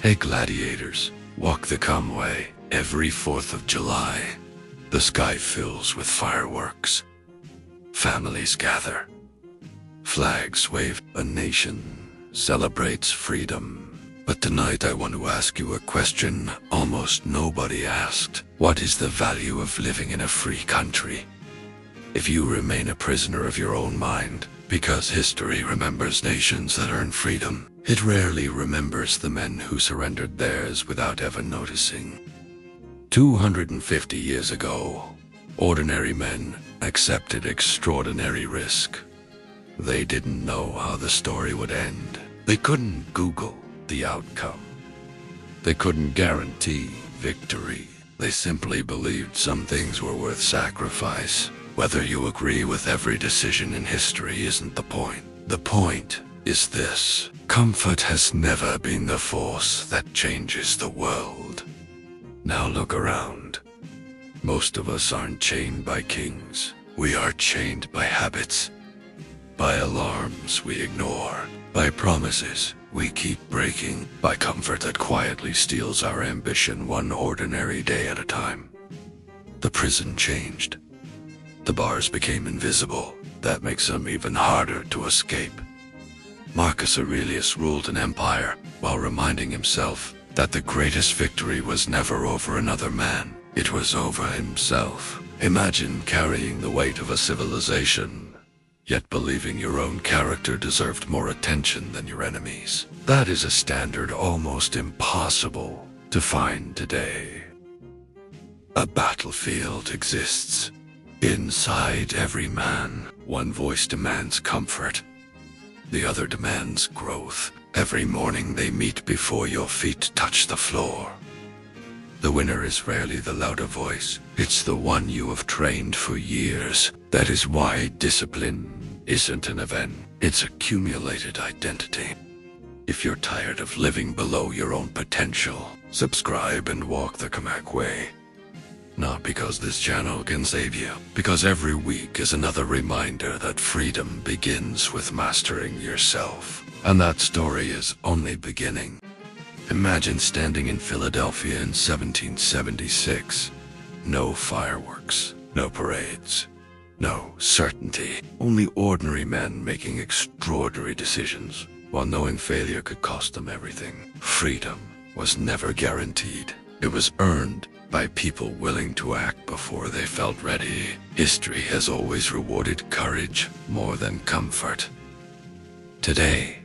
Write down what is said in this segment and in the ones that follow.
Hey gladiators, walk the calm way. Every 4th of July, the sky fills with fireworks. Families gather. Flags wave. A nation celebrates freedom. But tonight I want to ask you a question almost nobody asked. What is the value of living in a free country if you remain a prisoner of your own mind? Because history remembers nations that earn freedom. It rarely remembers the men who surrendered theirs without ever noticing. 250 years ago, ordinary men accepted extraordinary risk. They didn't know how the story would end. They couldn't Google the outcome. They couldn't guarantee victory. They simply believed some things were worth sacrifice. Whether you agree with every decision in history isn't the point. The point is this: comfort has never been the force that changes the world. Now look around. Most of us aren't chained by kings. We are chained by habits, by alarms we ignore, by promises we keep breaking, by comfort that quietly steals our ambition one ordinary day at a time. The prison changed. The bars became invisible. That makes them even harder to escape. Marcus Aurelius ruled an empire while reminding himself that the greatest victory was never over another man. It was over himself. Imagine carrying the weight of a civilization, yet believing your own character deserved more attention than your enemies. That is a standard almost impossible to find today. A battlefield exists inside every man. One voice demands comfort. The other demands growth. Every morning they meet before your feet touch the floor. The winner is rarely the louder voice. It's the one you have trained for years. That is why discipline isn't an event. It's accumulated identity. If you're tired of living below your own potential, subscribe and walk the Kamak way. Not because this channel can save you, because every week is another reminder that freedom begins with mastering yourself. And that story is only beginning. Imagine standing in Philadelphia in 1776. No fireworks, no parades, no certainty. Only ordinary men making extraordinary decisions, while knowing failure could cost them everything. Freedom was never guaranteed. It was earned by people willing to act before they felt ready. History has always rewarded courage more than comfort. Today,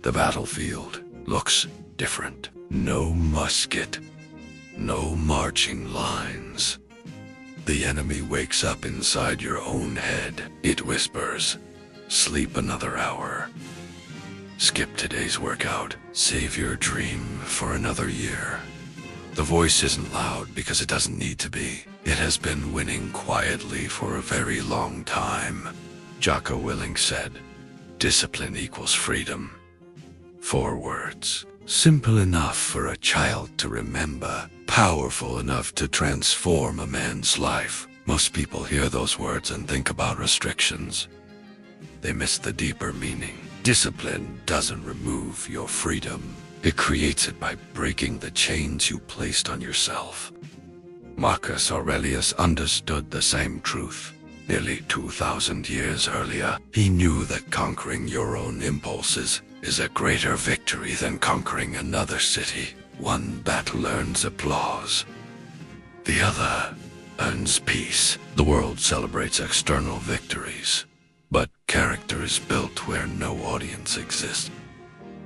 the battlefield looks different. No musket, no marching lines. The enemy wakes up inside your own head. It whispers, "Sleep another hour. Skip today's workout. Save your dream for another year." The voice isn't loud because it doesn't need to be. It has been winning quietly for a very long time. Jocko Willink said, "Discipline equals freedom." 4 words. Simple enough for a child to remember, powerful enough to transform a man's life. Most people hear those words and think about restrictions. They miss the deeper meaning. Discipline doesn't remove your freedom. It creates it by breaking the chains you placed on yourself. Marcus Aurelius understood the same truth. Nearly 2,000 years earlier, he knew that conquering your own impulses is a greater victory than conquering another city. One battle earns applause. The other earns peace. The world celebrates external victories, but character is built where no audience exists.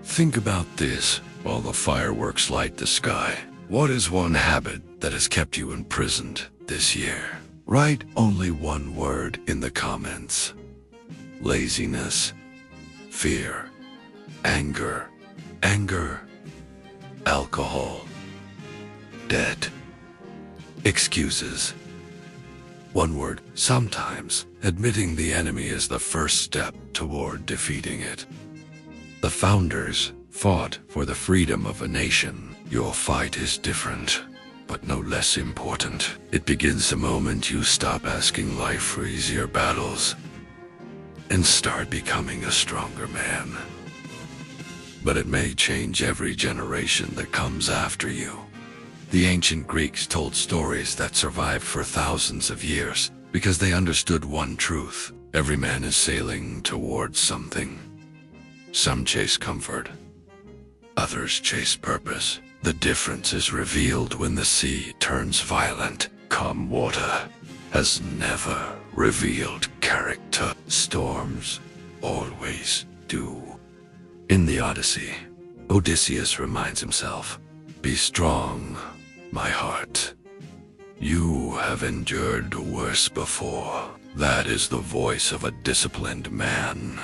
Think about this while the fireworks light the sky. What is one habit that has kept you imprisoned this year? Write only one word in the comments. Laziness, fear, anger, alcohol, debt, excuses. One word. Sometimes admitting the enemy is the first step toward defeating it. The founders fought for the freedom of a nation. Your fight is different, but no less important. It begins the moment you stop asking life for easier battles and start becoming a stronger man. but it may change every generation that comes after you. The ancient Greeks told stories that survived for thousands of years because they understood one truth: every man is sailing towards something. Some chase comfort, others chase purpose. The difference is revealed when the sea turns violent. Calm water has never revealed character. Storms always do. In the Odyssey, Odysseus reminds himself, "Be strong, my heart. You have endured worse before." That is the voice of a disciplined man,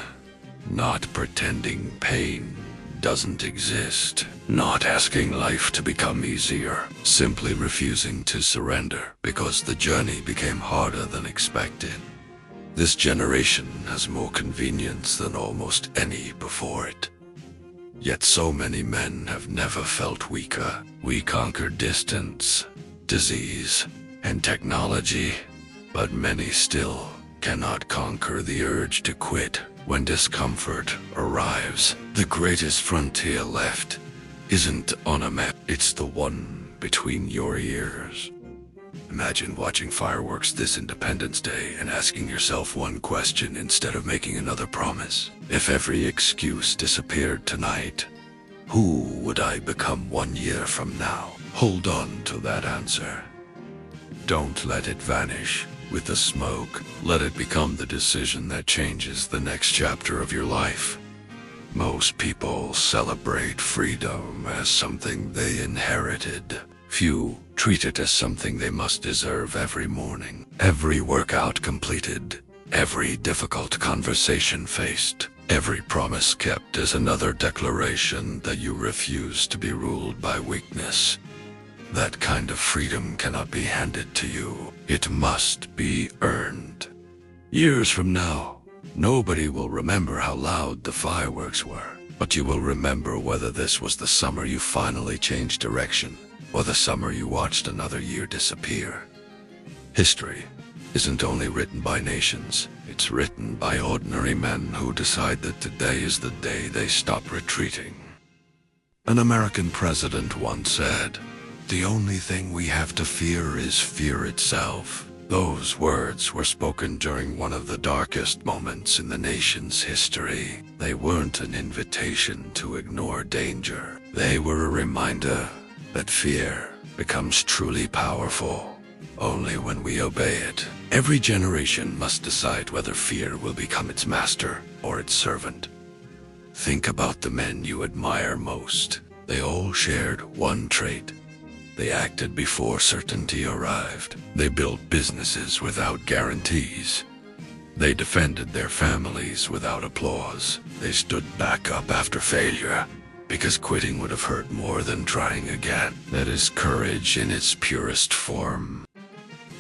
not pretending pain doesn't exist, not asking life to become easier, simply refusing to surrender because the journey became harder than expected. This generation has more convenience than almost any before it. Yet so many men have never felt weaker. We conquer distance, disease, and technology, but many still cannot conquer the urge to quit. When discomfort arrives, the greatest frontier left isn't on a map, it's the one between your ears. Imagine watching fireworks this Independence Day and asking yourself one question instead of making another promise. If every excuse disappeared tonight, who would I become 1 year from now? Hold on to that answer. Don't let it vanish with the smoke. Let it become the decision that changes the next chapter of your life. Most people celebrate freedom as something they inherited. Few treat it as something they must deserve every morning. Every workout completed, every difficult conversation faced, every promise kept is another declaration that you refuse to be ruled by weakness. That kind of freedom cannot be handed to you. It must be earned. Years from now, nobody will remember how loud the fireworks were, but you will remember whether this was the summer you finally changed direction, or the summer you watched another year disappear. History isn't only written by nations, it's written by ordinary men who decide that today is the day they stop retreating. An American president once said, "The only thing we have to fear is fear itself." Those words were spoken during one of the darkest moments in the nation's history. They weren't an invitation to ignore danger. They were a reminder that fear becomes truly powerful only when we obey it. Every generation must decide whether fear will become its master or its servant. Think about the men you admire most. They all shared one trait. They acted before certainty arrived. They built businesses without guarantees. They defended their families without applause. They stood back up after failure, because quitting would have hurt more than trying again. That is courage in its purest form.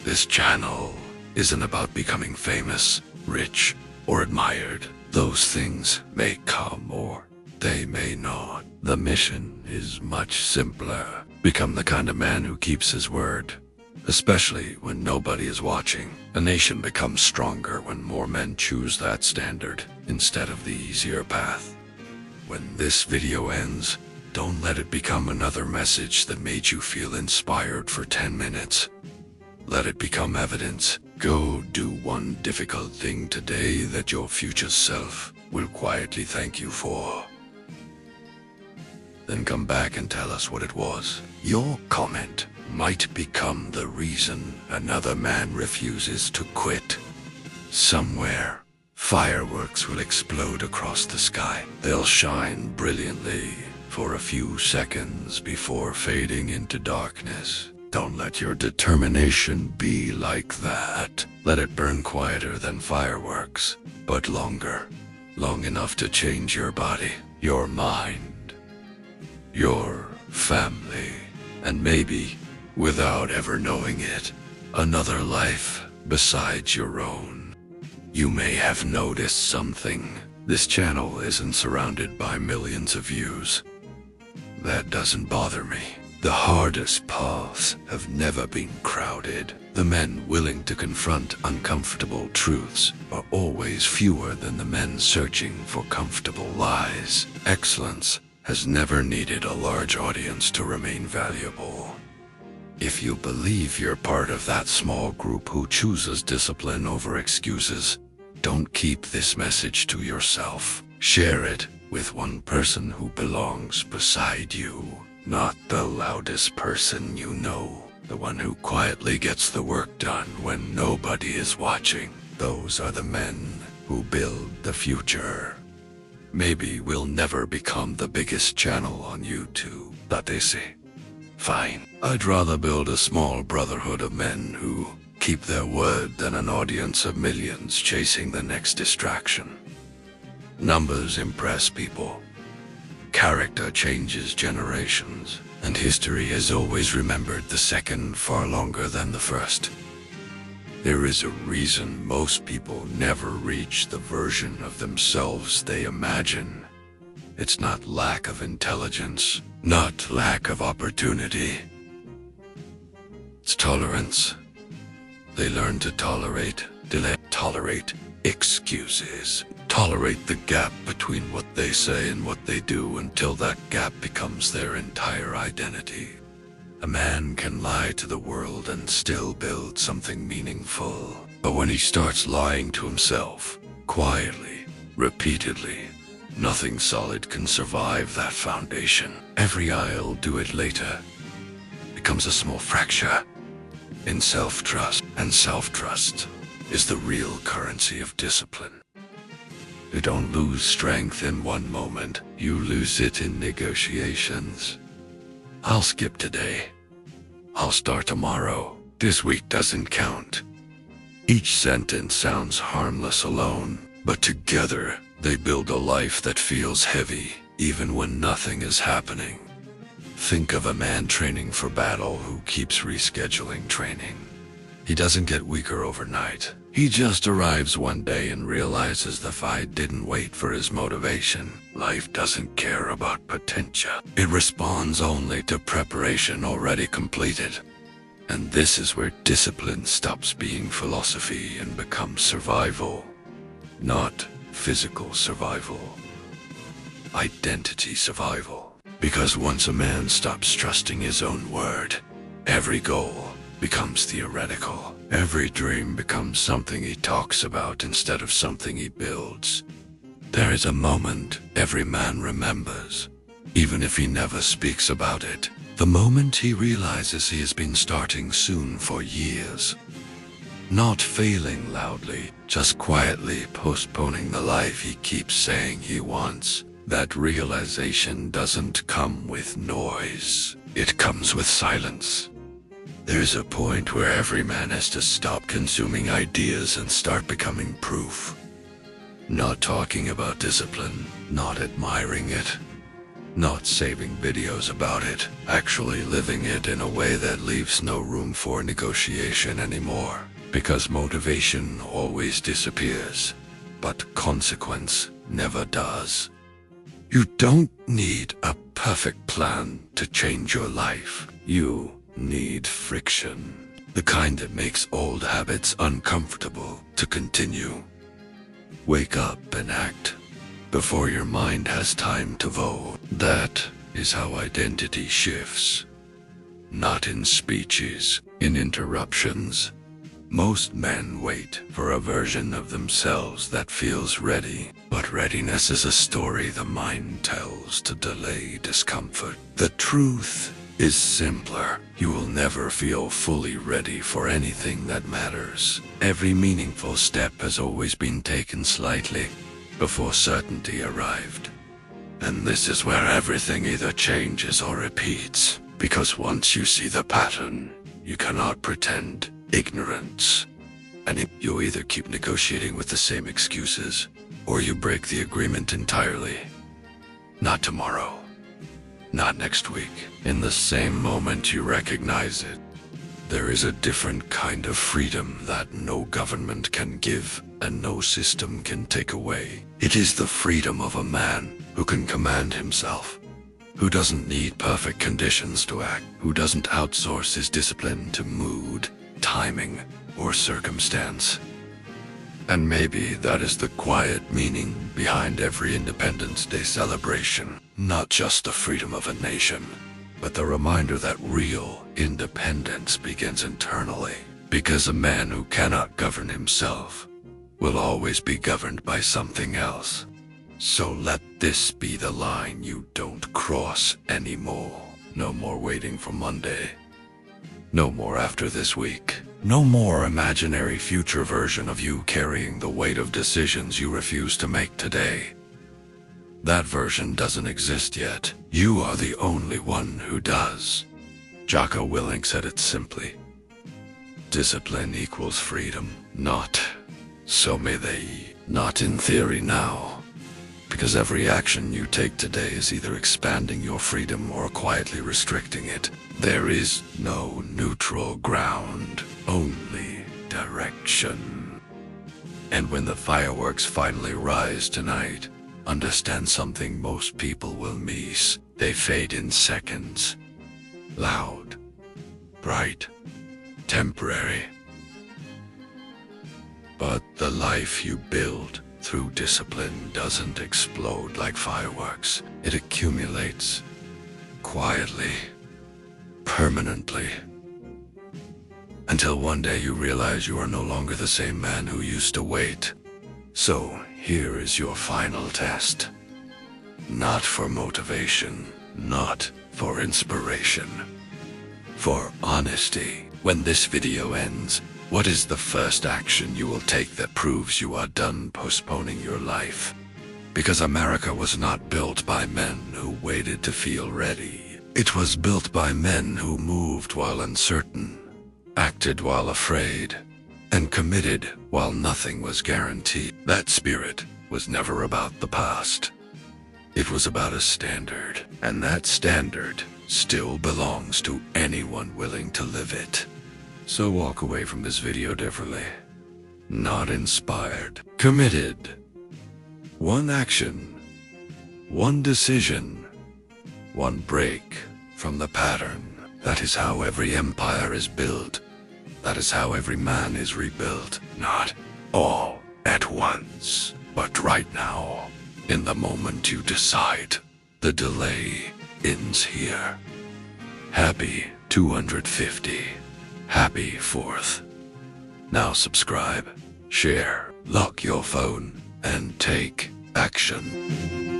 This channel isn't about becoming famous, rich, or admired. Those things may come or they may not. The mission is much simpler. Become the kind of man who keeps his word, especially when nobody is watching. A nation becomes stronger when more men choose that standard instead of the easier path. When this video ends, don't let it become another message that made you feel inspired for 10 minutes. Let it become evidence. Go do one difficult thing today that your future self will quietly thank you for. Then come back and tell us what it was. Your comment might become the reason another man refuses to quit. Somewhere, fireworks will explode across the sky. They'll shine brilliantly for a few seconds before fading into darkness. Don't let your determination be like that. Let it burn quieter than fireworks, but longer. Long enough to change your body, your mind, your family, and maybe, without ever knowing it, another life besides your own. You may have noticed something. This channel isn't surrounded by millions of views. That doesn't bother me. The hardest paths have never been crowded. The men willing to confront uncomfortable truths are always fewer than the men searching for comfortable lies. Excellence has never needed a large audience to remain valuable. If you believe you're part of that small group who chooses discipline over excuses, don't keep this message to yourself. Share it with one person who belongs beside you, not the loudest person you know, the one who quietly gets the work done when nobody is watching. Those are the men who build the future. Maybe we'll never become the biggest channel on YouTube, but they say, fine. I'd rather build a small brotherhood of men who keep their word than an audience of millions chasing the next distraction. Numbers impress people. Character changes generations, and history has always remembered the second far longer than the first. There is a reason most people never reach the version of themselves they imagine. It's not lack of intelligence, not lack of opportunity. It's tolerance. They learn to tolerate, delay, tolerate excuses. Tolerate the gap between what they say and what they do until that gap becomes their entire identity. A man can lie to the world and still build something meaningful. But when he starts lying to himself, quietly, repeatedly, nothing solid can survive that foundation. Every I'll do it later becomes a small fracture in self-trust. And self-trust is the real currency of discipline. You don't lose strength in one moment, you lose it in negotiations. I'll skip today. I'll start tomorrow. This week doesn't count. Each sentence sounds harmless alone, but together they build a life that feels heavy, even when nothing is happening. Think of a man training for battle who keeps rescheduling training. He doesn't get weaker overnight. He just arrives one day and realizes the fight didn't wait for his motivation. Life doesn't care about potential. It responds only to preparation already completed. And this is where discipline stops being philosophy and becomes survival. Not physical survival. Identity survival. Because once a man stops trusting his own word, every goal becomes theoretical. Every dream becomes something he talks about instead of something he builds. There is a moment every man remembers, even if he never speaks about it. The moment he realizes he has been starting soon for years. Not failing loudly, just quietly postponing the life he keeps saying he wants. That realization doesn't come with noise. It comes with silence. There's a point where every man has to stop consuming ideas and start becoming proof. Not talking about discipline, not admiring it, not saving videos about it, actually living it in a way that leaves no room for negotiation anymore. Because motivation always disappears, but consequence never does. You don't need a perfect plan to change your life. You need friction. The kind that makes old habits uncomfortable to continue. Wake up and act before your mind has time to vote. That is how identity shifts. Not in speeches, in interruptions. Most men wait for a version of themselves that feels ready, but readiness is a story the mind tells to delay discomfort. The truth is simpler. You will never feel fully ready for anything that matters. Every meaningful step has always been taken slightly before certainty arrived. And this is where everything either changes or repeats, because once you see the pattern, you cannot pretend ignorance. And you either keep negotiating with the same excuses, or you break the agreement entirely. Not tomorrow. Not next week. In the same moment you recognize it, there is a different kind of freedom that no government can give and no system can take away. It is the freedom of a man who can command himself, who doesn't need perfect conditions to act, who doesn't outsource his discipline to mood, timing, or circumstance. And maybe that is the quiet meaning behind every Independence Day celebration. Not just the freedom of a nation, but the reminder that real independence begins internally. Because a man who cannot govern himself will always be governed by something else. So let this be the line you don't cross anymore. No more waiting for Monday. No more after this week. No more imaginary future version of you carrying the weight of decisions you refuse to make today. That version doesn't exist yet. You are the only one who does. Jocko Willink said it simply. Discipline equals freedom. Not so may they. Not in theory now. Because every action you take today is either expanding your freedom or quietly restricting it. There is no neutral ground, only direction. And when the fireworks finally rise tonight, understand something most people will miss. They fade in seconds. Loud, bright, temporary. But the life you build through discipline doesn't explode like fireworks. It accumulates quietly, permanently, until one day you realize you are no longer the same man who used to wait. So here is your final test. Not for motivation, not for inspiration, for honesty. When this video ends, what is the first action you will take that proves you are done postponing your life? Because America was not built by men who waited to feel ready. It was built by men who moved while uncertain, acted while afraid, and committed while nothing was guaranteed. That spirit was never about the past. It was about a standard, and that standard still belongs to anyone willing to live it. So walk away from this video differently. Not inspired. Committed. One action. One decision. One break from the pattern. That is how every empire is built. That is how every man is rebuilt. Not all at once, but right now. In the moment you decide. The delay ends here. Happy 250. Happy 4th. Now subscribe, share, lock your phone, and take action.